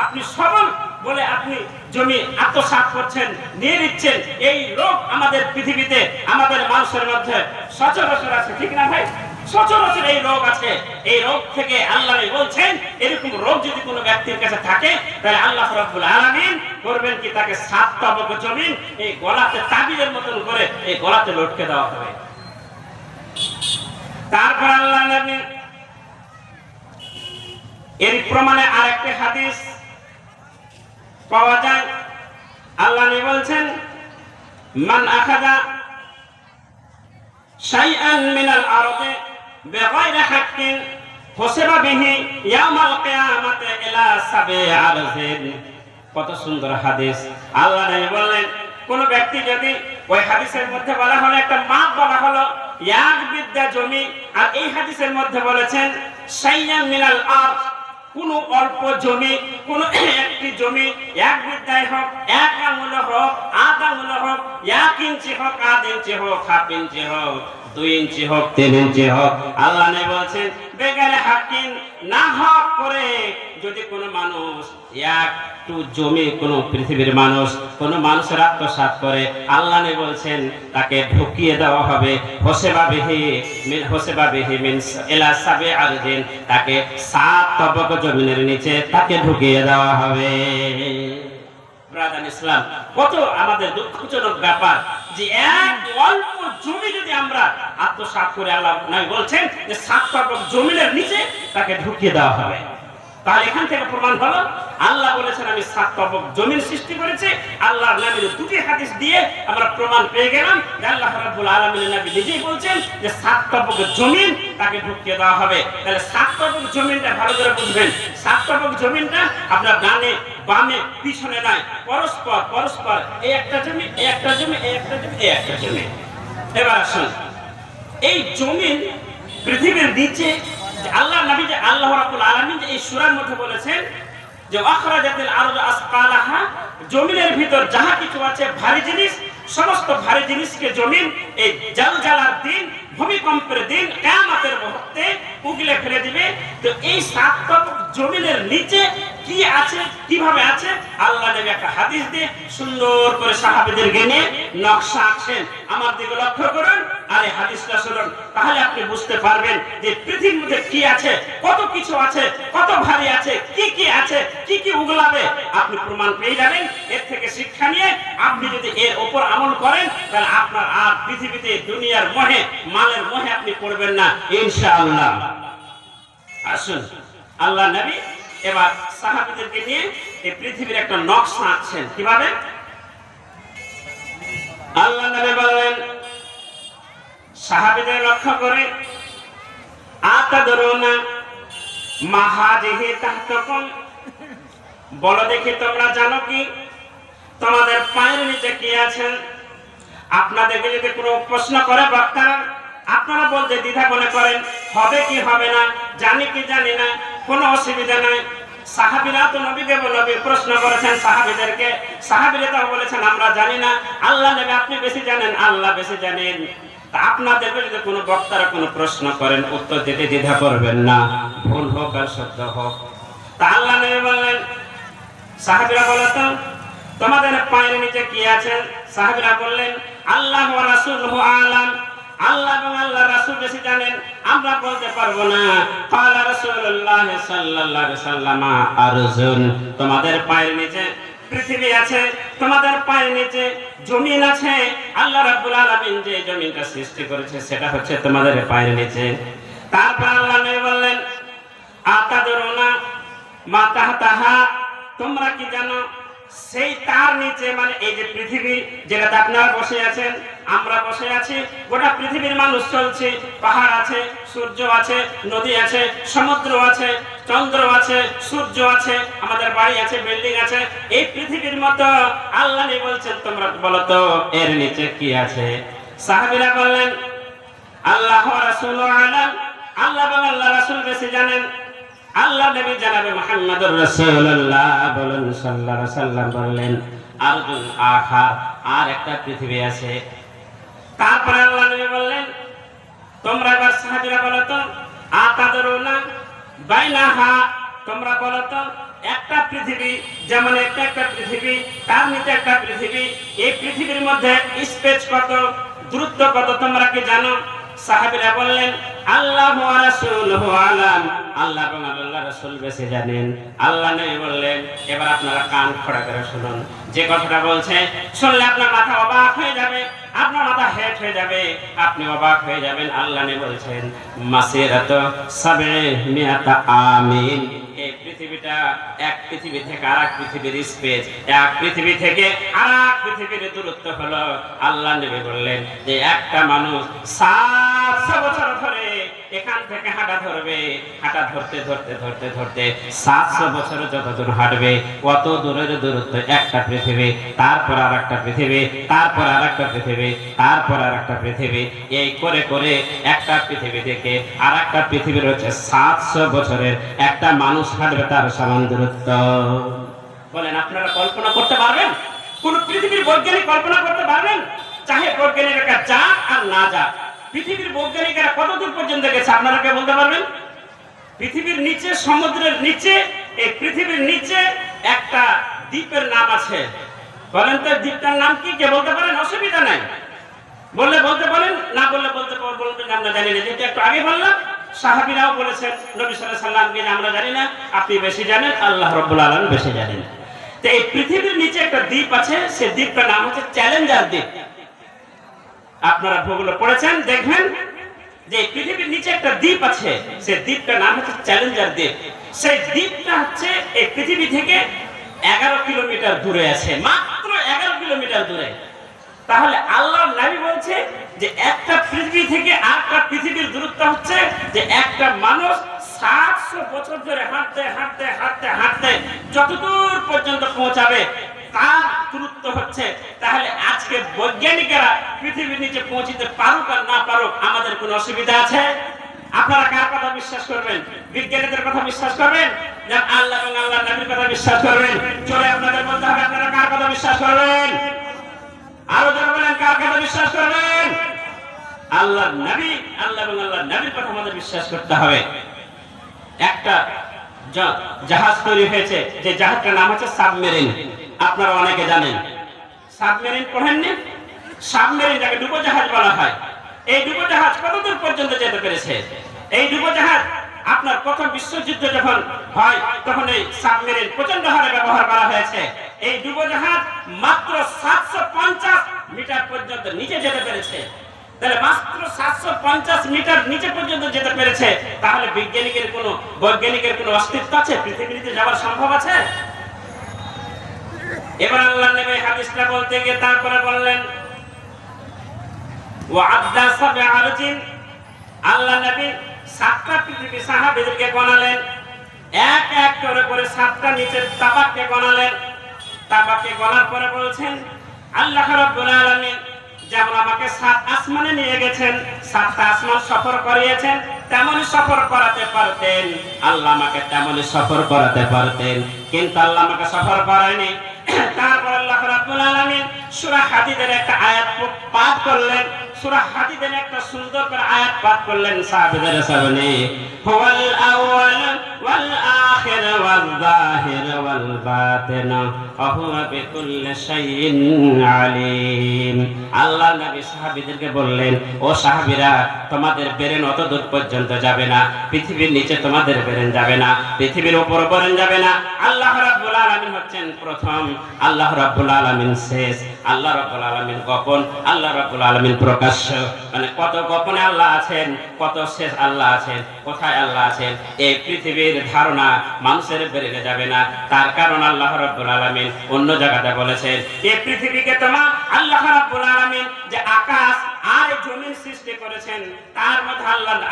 আপনি সবল বলে আপনি জমি আত্মসাৎ করছেন, নিয়ে নিচ্ছেন। এই রোগ আমাদের পৃথিবীতে, আমাদের মানুষের মধ্যে সচরাচর আছে, ঠিক না ভাই? সচরাচর এই রোগ আছে। এই রোগ থেকে আল্লাহ বলছেন, এরকম রোগ যদি কোনো ব্যক্তির কাছে থাকে, তাহলে আল্লাহ রাব্বুল আলামিন করবেন কি, তাকে 7 তবক জমিন এই গলাতে তাবিজের মতন করে এই গলাতে লটকে দেওয়া হবে। তারপর আল্লাহ নবী এর প্রমাণে আরেকটি হাদিস পাওয়া যায়। আল্লাহ নবী বলছেন, মান আখাযা শাইআন মিনাল আরদি বিগাইরি হাক্কিন হুসিবা বিহি ইয়াউমাল কিয়ামাতি ইলা সাব'i আরজিন। কত সুন্দর হাদিস! আল্লাহ নবী বললেন, কোন ব্যক্তি যদি, ওই হাদিসের মধ্যে বলা হলো একটা মাপ বলা হলো 1 বিঘা জমি, আর এই হাদিসের মধ্যে বলেছেন শাইআন মিনাল আরদ, কোন অল্প জমি, কোন একটি জমি 1 বিঘায় হোক, 1 আঙুল হোক, 8 আঙুল হোক, 1 ইঞ্চি হোক, 8 ইঞ্চি হোক, 1/2 ইঞ্চি হোক, 2 ইঞ্চি হোক, 3 ইঞ্চি হোক, আল্লাহ নবী বলছেন বেগারে হাকিন, না হক করে যদি কোন মানুষ একটু জমি, কোন পৃথিবীর মানুষ কোন মানুষের আত্মসাৎ করে, আল্লাহ নবী বলছেন তাকে ঢুকিয়ে দেওয়া হবে হুসিবা বিহি মিন ইলা সাব'i আরজিন, তাকে 7 তবক জমিনের নিচে তাকে ঢুকিয়ে দেওয়া হবে। ব্রাদার ইসলাম, কত আমাদের দুঃখজনক ব্যাপার যে এক অল্প জমি যদি আমরা আত্মসাৎ করে, আল্লাহ নবী বলছেন যে 7 তবক জমিনের নিচে তাকে ঢুকিয়ে দেওয়া হবে। তাহলে এখান থেকে প্রমাণ হলো আল্লাহ বলেছেন আমি 7 তবক জমিন সৃষ্টি করেছি। আল্লাহর নবীর 2টি হাদিস দিয়ে আমরা প্রমাণ পেয়ে গেলাম যে আল্লাহ রাব্বুল আলামিনের নবী নিজেই বলছেন যে 7 তবক জমিন তাকে ঢুকিয়ে দেওয়া হবে। তাহলে 7 তবক জমিনটা ভালো করে বুঝবেন। 7 তবক জমিনটা আপনার ডানে বামে পিছনে নয়, পরস্পর এই একটা জমি, এই একটা জমি, এই একটা জমি, এই একটা জমি। এবার আসুন, এই জমিন পৃথিবীর নিচে আল্লাহ নবী যে আল্লাহ রাব্বুল আলামিন যে এই সূরার মধ্যে বলেছেন যে আখরাজাতিল আরদু আসকালাহা, জমিনের ভিতর যাহা কিছু আছে ভারী জিনিস, সমস্ত ভারী জিনিসকে জমিন এই জালজালার দিন, ভূমিকম্পের দিন, কিয়ামতের মুহূর্তে উগলে ফেলে দিবে। তো এই 7 তবক জমিনের নিচে কি আছে, কিভাবে আছে, আল্লাহ নবী একটা হাদিস দিয়ে সুন্দর করে সাহাবীদেরকে নিয়ে নকশা আঁকছেন। আমার দিকে লক্ষ্য করুন আর এই হাদিসটা শুনুন, তাহলে আপনি বুঝতে পারবেন যে পৃথিবীর মধ্যে কি আছে, কত কিছু আছে, কত ভারী আছে, কি আছে, কি উগলাবে, আপনি প্রমাণ পেয়ে যাবেন। এর থেকে শিক্ষা নিয়ে আপনি যদি এর উপর আমল করেন, তাহলে আপনার আর পৃথিবীতে দুনিয়ার মোহে মালের মোহে আপনি পড়বেন না ইনশাআল্লাহ। আসুন, আল্লাহ নবী এবার সাহাবীদেরকে নিয়ে এই পৃথিবীর একটা নকশা আঁকছেন। কিভাবে? আল্লাহ নবী বললেন সাহাবীদের লক্ষ্য করে, আতাদরুনা মা হাযিহি তাহতাকুম, বলো দেখি তোমরা জানো কি তোমাদের পায়ের নিচে কি আছে? আপনাদেরকে যদি কোনো প্রশ্ন করে বক্তারা, আপনারা বলতে দ্বিধা মনে করেন হবে কি হবে না, জানি কি জানি না, কোনো অসুবিধা নাই। সাহাবীরা তো নবীকে নবী প্রশ্ন করেছেন সাহাবীদেরকে, সাহাবীরা তো বলেছেন আমরা জানি না। আল্লাহ নবী আপনি বেশি জানেন, আল্লাহ বেশি জানেন। তা আপনাদেরকে যদি কোনো বক্তারা কোনো প্রশ্ন করেন উত্তর দিতে দ্বিধা করবেন না, ভুল হোক আর সত্য হোক। তা আল্লাহ নবী বললেন সাহাবীরা বলো তো তোমাদের পায়ের নিচে কি আছে? সাহাবীরা বললেন আল্লাহ ওয়া রাসূলুহু আলাম, আল্লাহ এবং আল্লাহর রাসূল বেশি জানেন, আমরা বলতে পারবো না। ক্বালা রাসূলুল্লাহ সাল্লাল্লাহু আলাইহি ওয়াসাল্লাম আরজুন, তোমাদের পায়ের নিচে পৃথিবী আছে, তোমাদের পায়ের নিচে জমিন আছে। আল্লাহ রাব্বুল আলামিন যে জমিনটা সৃষ্টি করেছে সেটা হচ্ছে তোমাদের পায়ের নিচে। তারপর আল্লাহ নবী বললেন আতাদরুনা মা তাহতাহা, তোমরা কি জানো সেই তার নিচে, মানে এই যে পৃথিবী যেটাতে আপনারা বসে আছেন, আমরা বসে আছি, গোটা পৃথিবীর মানুষ চলছে, পাহাড় আছে, সূর্য আছে, নদী আছে, সমুদ্র আছে, চন্দ্র আছে, সূর্য আছে, আমাদের বাড়ি আছে, বিল্ডিং আছে, এই পৃথিবীর মতো আল্লাহ নবী বলছেন তোমরা বলো তো এর নিচে কি আছে? সাহাবীরা বললেন আল্লাহ ওয়া রাসূলুহু আলাম, আল্লাহ এবং আল্লাহর রাসূল বেশি জানেন। আল্লাহ নবী জনাবে মুহাম্মদুর রাসূলুল্লাহ বলেন সাল্লাল্লাহু আলাইহি ওয়াসাল্লাম বললেন আরজুন আখার, আর একটা পৃথিবী আছে। তারপরে আল্লাহ নবী বললেন তোমরা এবার সাহাবীরা বলো তো আতাদরুনা বাইনাহা, তোমরা বলো তো একটা পৃথিবী যেমন একটা পৃথিবী, তার নিচে একটা পৃথিবী, এই পৃথিবীর মধ্যে স্পেস কত, দূরত্ব কত তোমরা কি জানো? সাহাবীরা বললেন আল্লাহ ওয়া রাসূলুহু আলাম, আল্লাহ এবং আল্লাহর রাসূল বেশি জানেন। আল্লাহ নবী বললেন এবার আপনারা কান খোড়া করে শুনুন, যে কথাটা বলছে শুনলে আপনার মাথা অবাক হয়ে যাবে, আপনার মাথা হেট হয়ে যাবে, আপনি অবাক হয়ে যাবেন। আল্লাহ নবী বলছেন মাসিরাতু সাবঈমিয়াতা আমিন, এই পৃথিবীটা এক পৃথিবী থেকে আরেক পৃথিবীর স্পেস, এক পৃথিবী থেকে আরেক পৃথিবীর দূরত্ব হলো। আল্লাহ নবী বললেন যে একটা মানুষ 700 বছর ধরে এখান থেকে হাঁটা ধরবে, হাঁটা ধরতে ধরতে ধরতে ধরতে 700 বছর যত দূর হাঁটবে কত দূরের দূরত্ব একটা পৃথিবী, তারপর আর একটা পৃথিবী, তারপর আর একটা পৃথিবী, তারপর আর একটা পৃথিবী, এই করে করে একটা পৃথিবী থেকে আর একটা পৃথিবীর হচ্ছে 700 বছরের একটা মানুষ হাঁটবে তার সমান দূরত্ব। বলেন আপনারা কল্পনা করতে পারবেন? কোন পৃথিবীর বৈজ্ঞানিক কল্পনা করতে পারবেন? চাহে বৈজ্ঞানিকরা যাক আর না যাক, পৃথিবীর বৈজ্ঞানিকরা কত দূর পর্যন্ত গেছে আপনারা কে বলতে পারবেন? পৃথিবীর নিচে, সমুদ্রের নিচে, এই পৃথিবীর নিচে একটা দ্বীপের নাম আছে। বলেন তো দ্বীপটার নাম কি? কে বলতে পারেন? অসুবিধা নাই, বললে বলতে পারেন, না বললে বলবেন আমরা জানি না। যেটা একটু আগে বললাম সাহাবীরাও বলেছেন নবী সাল্লাল্লাহু আলাইহি ওয়াসাল্লামকে আমরা জানি না, আপনি বেশি জানেন, আল্লাহ রাব্বুল আলামিন বেশি জানেন। তো এই পৃথিবীর নিচে একটা দ্বীপ আছে, সেই দ্বীপটার নাম হচ্ছে চ্যালেঞ্জার দ্বীপ। আপনারা ভূগোলে পড়েছেন, দেখবেন যে পৃথিবীর নিচে একটা দ্বীপ আছে, সেই দ্বীপটার নাম হচ্ছে চ্যালেঞ্জার দ্বীপ। সেই দ্বীপটা হচ্ছে এই পৃথিবী থেকে 11 কিলোমিটার দূরে আছে, মাত্র 11 কিলোমিটার দূরে। তাহলে আল্লাহর নবী বলছে যে একটা পৃথিবী থেকে আরেকটা পৃথিবীর দূরত্ব হচ্ছে যে একটা মানুষ 700 বছর ধরে হাঁটতে হাঁটতে হাঁটতে হাঁটতে যতদূর পর্যন্ত পৌঁছাবে তার দূরত্ব হচ্ছে। তাহলে আজকে বৈজ্ঞানিকেরা পৃথিবীর নিচে পৌঁছতে পারুক আর না পারুক আমাদের কোনো অসুবিধা আছে? আপনারা কার কথা বিশ্বাস করবেন? বিজ্ঞানীদের কথা বিশ্বাস করবেন না আল্লাহ এবং আল্লাহর নবীর কথা বিশ্বাস করবেন? চলে আপনাদের বলতে হবে আপনারা কার কথা বিশ্বাস করবেন? আরো যারা বলেন কার কথা বিশ্বাস করবেন? আল্লাহর নবী, আল্লাহ এবং আল্লাহর নবীর কথা আমাদের বিশ্বাস করতে হবে। একটা জাহাজ তৈরি হয়েছে, যে জাহাজটার নাম হচ্ছে সাবমেরিন। আপনারা অনেকে জানেন, সাবমেরিন পড়েননি? সাবমেরিন যাকে ডুবোজাহাজ বলা হয়, এই ডুবোজাহাজ কতদূর পর্যন্ত যেতে পেরেছে? এই ডুবোজাহাজ আপনার প্রথম বিশ্বযুদ্ধ যখন হয় তখন এই সাবমেরিন প্রচন্ড হারে ব্যবহার করা হয়েছে। এই ডুবোজাহাজ মাত্র 750 মিটার পর্যন্ত নিচে যেতে পেরেছে। তাহলে মাত্র 750 মিটার নিচে পর্যন্ত যেতে পেরেছে, তাহলে বৈজ্ঞানিকের কোনো অস্তিত্ব আছে? পৃথিবীতে যাওয়ার সম্ভব আছে? এবার আল্লাহ নবী হাদিসটা বলতে গিয়ে তারপরে বললেন ওয়া'আদ্দা সাব'a আরজিন, আল্লাহ নবী 7টা পৃথিবী সাহাবীদেরকে গণালেন, এক এক করে করে 7টা নিচের তাবাককে গণালেন। তাবাককে গণার পরে বলছেন আল্লাহ রাব্বুল আলামিন যেমন আমাকে 7 আসমানে নিয়ে গেছেন, 7টা আসমান সফর করিয়েছেন, তেমনই সফর করাতে পারতেন, আল্লাহ আমাকে তেমনই সফর করাতে পারতেন, কিন্তু আল্লাহ আমাকে সফর করায়নি। তারপর আল্লাহ রাব্বুল আলামিন সূরা হাদীদের একটা আয়াত পাঠ করলেন, সূরা হাদীদের একটা সুন্দর করে আয়াত পাঠ করলেন সাহাবীদের সামনে, হুয়াল আউয়াল ওয়াল আখির ওয়াল যাহির ওয়াল বাতিন ওয়া হুয়া বিকুল্লি শাইইন আলীম। আল্লাহ নবী সাহাবীদেরকে বললেন, ও সাহাবীরা, তোমাদের ব্রেন অত দূর পর্যন্ত যাবে না, পৃথিবীর নিচে তোমাদের ব্রেন যাবে না, পৃথিবীর উপর ব্রেন যাবে না। আল্লাহ রাব্বুল আলামিন হচ্ছেন প্রথম, আল্লাহ রাব্বুল আলামিন শেষ, আল্লাহ রাব্বুল আলামিন গোপন, আল্লাহ রাব্বুল আলামিন প্রকাশ্য। মানে কত গোপনে আল্লাহ আছেন, কত শেষ আল্লাহ আছেন, কোথায় আল্লাহ আছেন, এই পৃথিবীর ধারণা মানুষের বেড়ে যাবে না। তার কারণ আল্লাহ রাব্বুল আলামিন অন্য জায়গাতে বলেছেন, এই পৃথিবীকে তোমার আল্লাহ রাব্বুল আলামিন যে আকাশ আর জমিন সৃষ্টি করেছেন, তার মধ্যে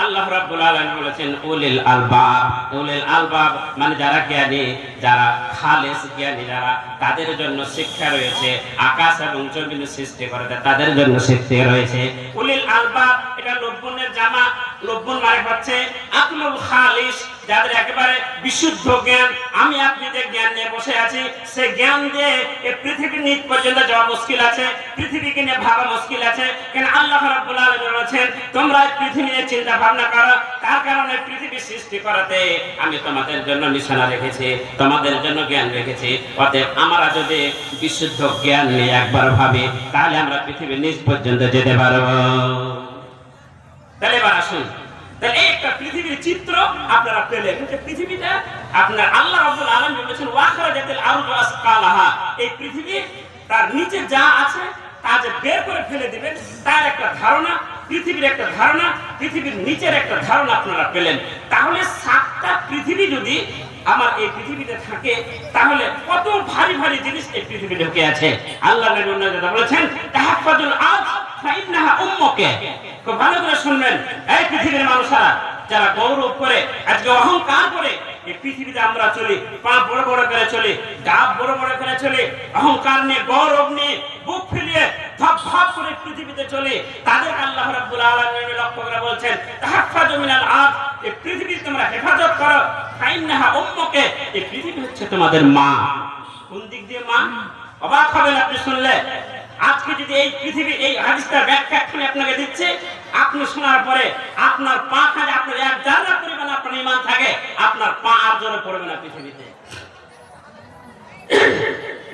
আল্লাহ রাব্বুল আলামিন বলেছেন উলিল আলবাব। উলিল আলবাব মানে যারা জ্ঞানী, যারা খালেস জ্ঞানী, যারা, তাদের জন্য শিক্ষা রয়েছে। আকাশ এবং জমিন সৃষ্টি করেছে, তাদের জন্য শিক্ষা রয়েছে। উলিল আলবাব এটা লব্বনের জামা, লব্বন মানে হচ্ছে আকলুল খালিস, যাদের একেবারে বিশুদ্ধ জ্ঞান। আমি আপনি যে জ্ঞান নিয়ে বসে আছি, সেই জ্ঞান দিয়ে এই পৃথিবীর নিচ পর্যন্ত যাওয়া মুশকিল আছে, পৃথিবীকে নিয়ে ভাবা মুশকিল আছে। কেন আল্লাহ রাব্বুল আলামিন বলেছেন তোমরা পৃথিবী নিয়ে চিন্তা ভাবনা করো, তার কারণে পৃথিবী সৃষ্টি করাতে আমি তোমাদের জন্য নিশানা রেখেছি, তোমাদের জন্য জ্ঞান রেখেছি। অতএব আমরা যদি বিশুদ্ধ জ্ঞান নিয়ে একবার ভাবি, তাহলে আমরা পৃথিবীর নিচ পর্যন্ত যেতে পারবো। তাহলে এবার আসুন, তাহলে এই একটা পৃথিবীর চিত্র আপনারা পেলেন যে পৃথিবীটা আপনার আল্লাহ রাব্বুল আলামিন বলেছেন ওয়াখরাজাতিল আরদু আসকালাহা, এই পৃথিবী তার নিচে যা আছে তা যে বের করে ফেলে দিবেন, তার একটা ধারণা, পৃথিবীর একটা ধারণা, পৃথিবীর নিচের একটা ধারণা আপনারা পেলেন। তাহলে 7টা পৃথিবী যদি আমার এই পৃথিবীতে থাকে, তাহলে কত ভারী ভারী জিনিস এই পৃথিবী ঢুকে আছে। আল্লাহ নবী বলেছেন তাহাফাজুল আরদ ফাইন্নাহা উম্মুকা। খুব ভালো করে শুনবেন, এই পৃথিবীর মানুষরা যারা গৌরব করে, আজকে অহংকার করে এই পৃথিবীতে আমরা চলি, পা বড় বড় করে চলি, ডাব বড় বড় করে চলি, অহংকার নিয়ে, গৌরব নিয়ে, বুক ফুলিয়ে ধপ ধপ করে পৃথিবীতে চলি, তাদের আল্লাহ রাব্বুল আলামিন লক্ষ্য করে বলছেন তাহাফাজু মিনাল আরদ, এই পৃথিবী তোমরা হেফাজত করো, ফাইন্নাহা উম্মুকা, এই পৃথিবী হচ্ছে তোমাদের মা। কোন দিক দিয়ে মা? অবাক হবেন আপনি শুনলে। আজকে যদি এই পৃথিবী, এই হাদিসটার ব্যাখ্যা এক্ষুনি আপনাকে দিচ্ছে, আপনি শোনার পরে আপনার পা খালি, আপনার এক জায়গা পরিমাণ আপনার ঈমান থাকে, আপনার পা আর জোরে পড়বে না পৃথিবীতে।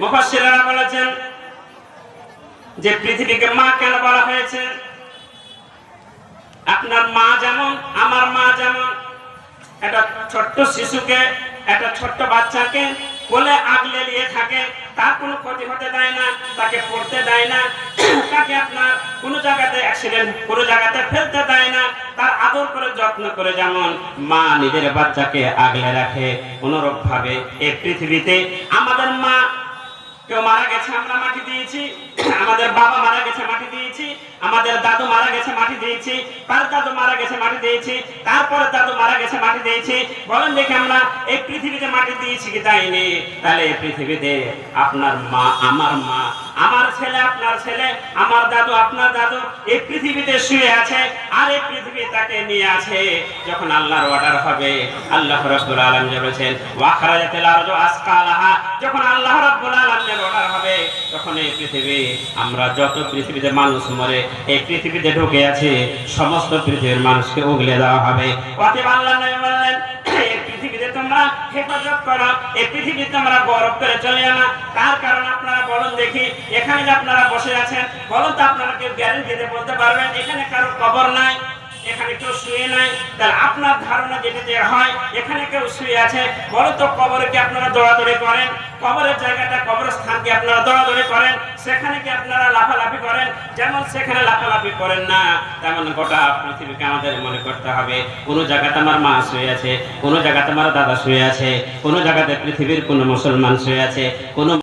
মুফাসসিররা বলেছেন যে পৃথিবীকে মা কেন বলা হয়েছে? আপনার মা যেমন, আমার মা যেমন, একটা ছোট্ট শিশুকে, একটা ছোট্ট বাচ্চাকে কোলে আগলে নিয়ে থাকে, তার কোনো ক্ষতি হতে দেয় না, তাকে পড়তে দেয় না, তাকে আপনার কোনো জায়গাতে অ্যাক্সিডেন্ট, কোনো জায়গাতে ফেলতে দেয় না, তার আদর করে যত্ন করে যেমন মা নিজের বাচ্চাকে আগলে রাখে, অনুরূপ ভাবে এই পৃথিবীতে আমাদের মা, কেউ মারা গেছে আমরা মাটি দিয়েছি, আমাদের বাবা মারা গেছে মাটি দিয়েছি, আমাদের দাদু মারা গেছে মাটি দিয়েছি, তার দাদু মারা গেছে মাটি দিয়েছি, তারপরে দাদু মারা গেছে মাটি দিয়েছি। বলেন দেখি আমরা এই পৃথিবীতে মাটি দিয়েছি কি দেয়নি? তাহলে এই পৃথিবীতে আপনার মা, আমার মা, আমার ছেলে, আপনার ছেলে, আমার দাদু, আপনার দাদু এই পৃথিবীতে শুয়ে আছে, আর এই পৃথিবী তাকে নিয়ে আছে। যখন আল্লাহর অর্ডার হবে, আল্লাহ রাব্বুল আলামিন বলেছেন ওয়াখরাজাতিল আরদু আসকালাহা, যখন আল্লাহ রাব্বুল আলামিনের অর্ডার হবে, তখন এই পৃথিবী, আমরা যত পৃথিবীতে মানুষ মরে এই পৃথিবীতে ঢুকে আছে, সমস্ত পৃথিবীর মানুষকে উগলে দেওয়া হবে। অতএব আল্লাহ নবী বললেন এই পৃথিবীতে তোমরা হেফাজত করো, এই পৃথিবীতে তোমরা গৌরব করে চলে না। তার কারণ আপনারা বলুন দেখি, এখানে যে আপনারা বসে আছেন, বলুন তো আপনারা কেউ গ্যারেন্টি দিয়ে বলতে পারবেন এখানে কারো কবর নাই? এখানে কেউ শুয়ে নাই, তাহলে আপনার ধারণা যেটা যে হয় এখানে কেউ শুয়ে আছে। বলো তো কবরে কি আপনারা দৌড়াদৌড়ি করেন? কবরের জায়গাটা, কবরস্থানকে আপনারা দৌড়াদৌড়ি করেন? সেখানে কি আপনারা লাফালাফি করেন? যেমন সেখানে লাফালাফি করেন না, তেমন গোটা পৃথিবীকে আমাদের মনে করতে হবে কোনো জায়গাতে আমার মা শুয়ে আছে, কোনো জায়গাতে আমার দাদা শুয়ে আছে, কোনো জায়গাতে পৃথিবীর কোনো মুসলমান শুয়ে আছে, কোনো